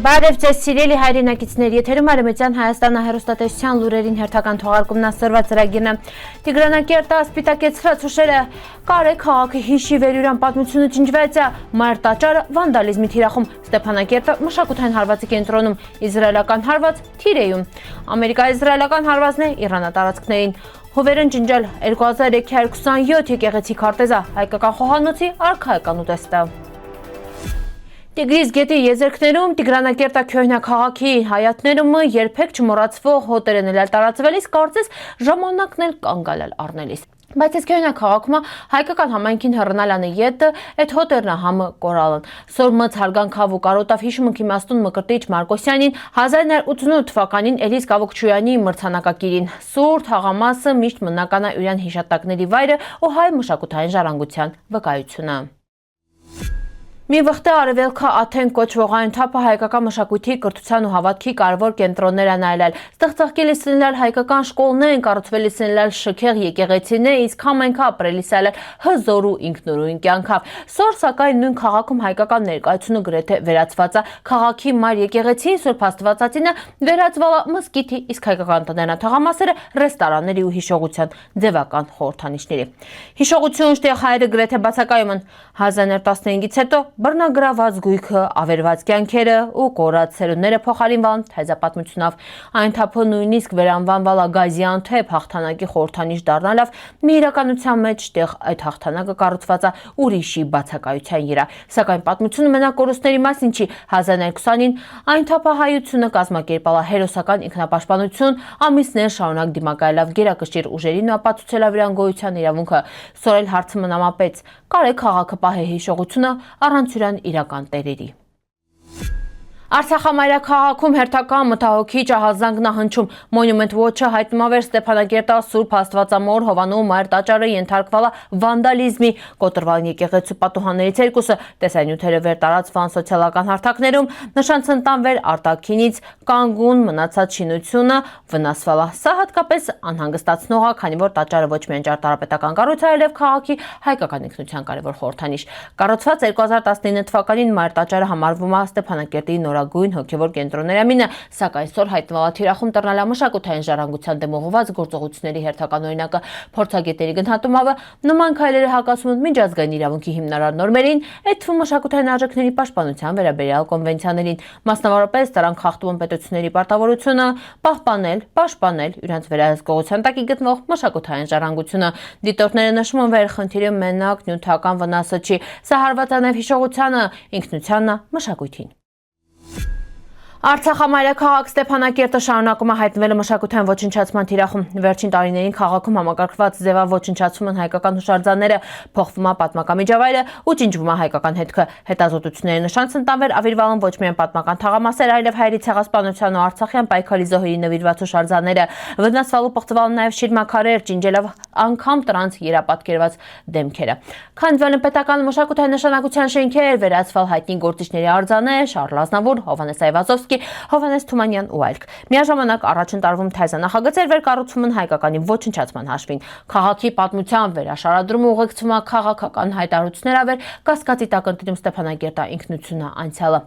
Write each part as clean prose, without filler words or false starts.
Բարև ձեզ սիրելի հայրենակիցներ, եթերում Արևմտյան Հայաստանը հեռուստատեսության լուրերին հերթական թողարկումն ասորված ծրագիրն է։ Տիգրանակերտը սպիտակեցրած հուշերը Կարեկ քաղաքի հիշի վերյուրան պատմությունը ջնջվեց Մայր տաճարը վանդալիզմի թիրախում, Ստեփանակերտը մշակութային հարվածի կենտրոնում, իզրայելական հարված Թիրեյում, ամերիկա-իզրայելական հարվածն է Իրանատարածքներին, հովերն ջնջել 2327 եկեղեցի քարտեզը, հայկական խոհանոցի արքայական ուտեստը։ Տիգրիս գետի եզերքներում Տիգրանակերտը քաղաքի հայատներում երբեք չմոռացվող հոտեր են տարածվելիս, կարծես ժամանակն էլ կանգալել առնելիս։ Բայց այս քաղաքում հայկական համայնքին հեռնալանը յետը այդ հոտերն համը կորալն։ Սորմծ հարգան քավ ու կարոտավ հիշմունքի մաստուն Մկրտիչ Մարկոսյանին 1988 թվականին Էլիս Կավոկչյանի մրցանակակիրին։ Սուրտ հաղամասը միշտ մնական է իրան հիշատակների վայրը ու հայ մշակութային ժառանգության վկայությունը։ Մի վխտե արևելքա Աթեն կոչվող այն թափը հայկական մշակույթի, կրթության ու հավատքի կարևոր կենտրոններ են այլել։ Ստեղծարկելիս լինել հայկական շկոլներ, կառուցվելիս լինել շքեղ եկեղեցիներ, իսկ համայնքը ապրելիս այլել հզոր ու ինքնուրույն կյանքով։ Սոր սակայն նույն քաղաքում հայկական ներկայությունը գրեթե վերածված է։ Քաղաքի մայր եկեղեցին Սուրբ Աստվածածինը վերածվել է մզկիթի, իսկ հայկական տներն թաղամասերը ռեստորանների ու հիշողության ձևական խորհրդանիշների։ Հիշողություն շտեղ հայերը գրեթե բացակայում են 1915-ից հետո բռնագրաված գույքը, ավերված կյանքերը ու կորած սերունդները փոխարինվան թեզապատմությունով։ Այն թափը նույնիսկ վերանվանվել է Գազիանթեփ հաղթանակի խորհրդանիշ դառնալով, մի իրականության մեջ տեղ այդ հաղթանակը կառուցված է ուրիշի բացակայության վրա։ Սակայն պատմությունը մենակ կորուստների մասին չի։ 1920-ին այն թափահայությունը կազմակերպել է հերոսական ինքնապաշտպանություն, ամիսներ շարունակ դիմակայելով գերակշիռ ուժերին ու ապացուցելով իրան գոյության իրավունքը։ Սորել հարցը մնամապեց, կարե քաղաքը պահե հիշողությունը առանց իրական տերերի։ Արցախամայրաքաղաքում հերթական մտահոգիչ ահազանգն է հնչում։ Monument Watch-ը հայտնում է Ստեփանակերտի Սուրբ Աստվածամոր Հովանու Մայր տաճարը ենթարկվել է վանդալիզմի, կոտրվան եկեղեցու պատուհաններից երկուսը, տեսանյութերը վերտարածվան սոցիալական հարթակներում, նշանցընտանվեր արտաքինից կանգուն մնացած շինությունը վնասվել է։ Սա հատկապես անհանգստացնող է, քանի որ տաճարը ոչ միայն ճարտարապետական կառույց է, այլև քաղաքի հայկական ինքնության կարևոր խորհրդանիշ։ Կառուցված 2019 թվականին Մայր տաճարը համարվում է Ստեփանակերտի նորագույն հոգևոր կենտրոնների ամինը, սակայն սոր հայտնվել է թիրախում տրնալա մշակութային ժառանգության դեմ ուղղված գործողությունների հերթական օրինակը։ Փորձագետների գնահատումով նման քայլերը հակասում են միջազգային իրավունքի հիմնարար նորմերին, այդ թվում մշակութային արժեքների պաշտպանության վերաբերյալ կոնվենցիաներին։ Մասնավորապես դրանք խախտում են պետությունների պարտավորությունը պաշտպանել իրենց վերահսկողության տակ գտնվող մշակութային ժառանգությունը։ Դիտորդները նշում են, որ խնդիրը մենակ նյութական վնասը չի, սա հարված է նաև հիշողությանը, ինքնությանն, մշակույթին։ Արցախամայրաքաղաք Ստեփանակերտը շարունակում է հայտնվել մշակութային ոչնչացման թիրախում։ Վերջին տարիներին քաղաքում համակարգված ձևով ոչնչացվում են հայկական հուշարձանները, փոխվում է պատմական միջավայրը ու ջնջվում է հայկական հետքը։ Հետազոտությունների նշանցընտանվեր ավիրվալն ոչ միայն պատմական թաղամասեր, այլև հայերի ցեղասպանության ու Արցախյան պայքարի զոհերի նվիրված հուշարձանները, վնասվալու պղծվալն նաև շիրմաքարեր, ջնջելով անգամ տրանս երապատկերված դեմքերը։ Քանդվել են պետական մշակութային նշանակության շենքեր, վերածվել հայտնի գործիչների արձաններ, Շարլ Ազնավուր, Հովհաննես Այվազովսկի, Հովհաննես Թումանյան ու այլք։ Միաժամանակ առաջին տարվում թեզանախագծեր վերկառուցվում են հայկականի ոչնչացման հաշվին։ Քաղաքի պատմության վերաշարադրումը ուղեկցվում է քաղաքական հայտարարություններ ավեր կասկածի տակ ընտրում Ստեփանակերտի ինքնությունը անցյալը։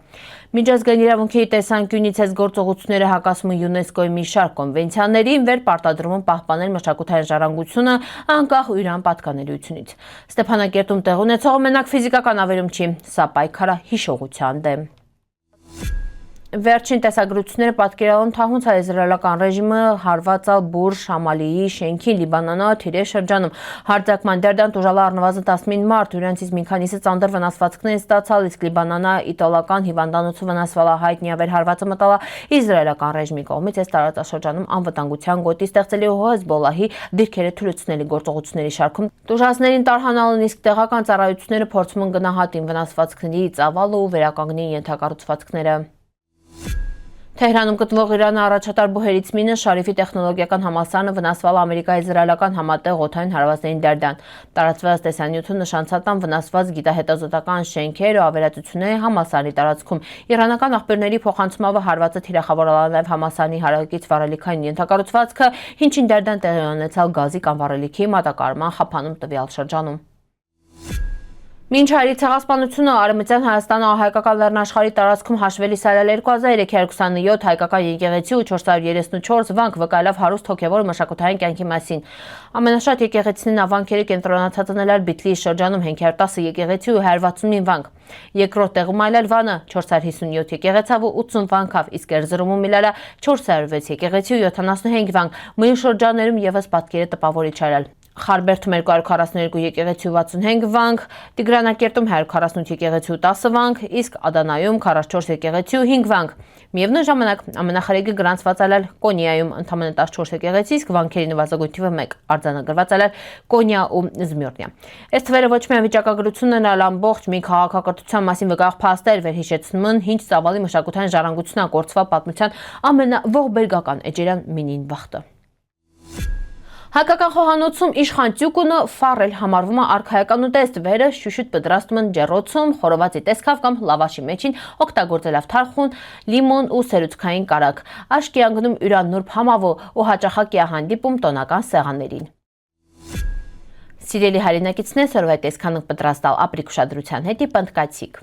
Միջազգային իրավունքի տեսանկյունից այս գործողությունները հակասում են ՅՈՒՆԵՍԿՕ-ի մի շարք կոնվենցիաներին, վերպարտադրում են պահպանել մշակութային ժառանգությունը անկախ իրան պատկանելիությունից։ Ստեփանակերտում տեղ ունեցողը մենակ ֆիզիկական ավերում չի, սա պայքար է հիշողության դեմ։ Վերջին տեսագրությունները պատկերացնում թահունց հայ-իզրայելական ռեժիմը հարվածալ Բուրժ Շամալիի շենքին Լիբանանա Թիրե շրջանում։ Հարձակման դերդան տուժալը առնվազն 19 մարդ, իրենցից մի քանիսը ծանր վնասվածքներ ստացալ, իսկ Լիբանանա իտալական հիվանդանոցը վնասվել է, հայտնի է վերհարվածը մտալ է իզրայելական ռեժիմի կողմից այս տարածաշրջանում անվտանգության գոտի ստեղծելու Հեզբոլլահի դիրքերը թուլացնելու գործողությունների շարքում։ Տուժածներին տարհանալն իսկ տեղական ծառայությունները փորձում են գնահատին վնասվածքների ծավալը ու վերականգնին ենթակառուցվածքները։ Թեհրանում գտնվող Իրանի առաջատար բուհերից մինը Շարիֆի տեխնոլոգիական համալսարանը վնասվել ամերիկա-իզրայելական համատեղ օդային հարվածների դերդան։ Տարածված տեսանյութում նշանցատան վնասված գիտահետազոտական շենքեր ու ավերածություններ համալսարանի տարածքում։ Իրանական աղբյուրների փոխանցումով հարվածը թիրախավորել է նաև համալսարանի հարակից վառելիքային ենթակառուցվածքը, ինչին դերդան տեղի ունեցավ գազի կամ վառելիքի մատակարարման խափանում տվյալ շրջանում։ Մինչ հայերի ցեղասպանությունը Արևմտյան Հայաստանը հայկական լեռնաշխարհի տարածքում հաշվելի սարել 2327 հայկական եկեղեցի ու 434 վանք վկայելով հարուստ հոգևոր մշակութային կյանքի մասին։ Ամենաշատ եկեղեցիներն ավանքերի կենտրոնացած են Էրբիլի շրջանում 510 եկեղեցի ու 169 վանք։ Երկրորդ տեղում Այլևանը 457 եկեղեցավ ու 80 վանքավ, իսկ Էրզրումում Միլալա 406 եկեղեցի ու 75 վանք։ Մյուս շրջաններում եւս պատկերը տպավորիչ էր։ Խարբերդում 242 եկեղեցի ու 65 վանք, Տիգրանակերտում 148 եկեղեցի ու 10 վանք, իսկ Ադանայում 44 եկեղեցի ու 5 վանք։ Միևնույն ժամանակ ամենախրեգը գրանցված էր Կոնիայում ընդամենը 14 եկեղեցի, իսկ վանքերի նվազագույն թիվը 1, արձանագրված էր Կոնիա ու Զմյորնիա։ Այս թվերը ոչ միայն վիճակագրությունն են, այլ ամբողջ մի քաղաքակրթության մասին վկայող փաստեր վերհիշեցնում են ինչ ծավալի մշակութային ժառանգությունն կորցվա պատմության ամենաողբերգական էջերյան մինին վախտը։ Հայկական խոհանոցում իշխան ծյուկունը ֆարել համարվում է արքայական ուտեստ, վերը շուշուտ պատրաստում են ջեռոցում, խորովածի տեսքով կամ լավաշի մեջին օգտագործելով թարխուն, լիմոն ու սերուցքային կարագ։ Աշկի անգնում յուրանորբ համավո ու հաճախակի է հանդիպում տոնական սեղաններին։ Սիրելի հայրենակիցներ, սորվայ տեսքանք պատրաստալ ապրիկ ուշադրության հետի պնդկացիք։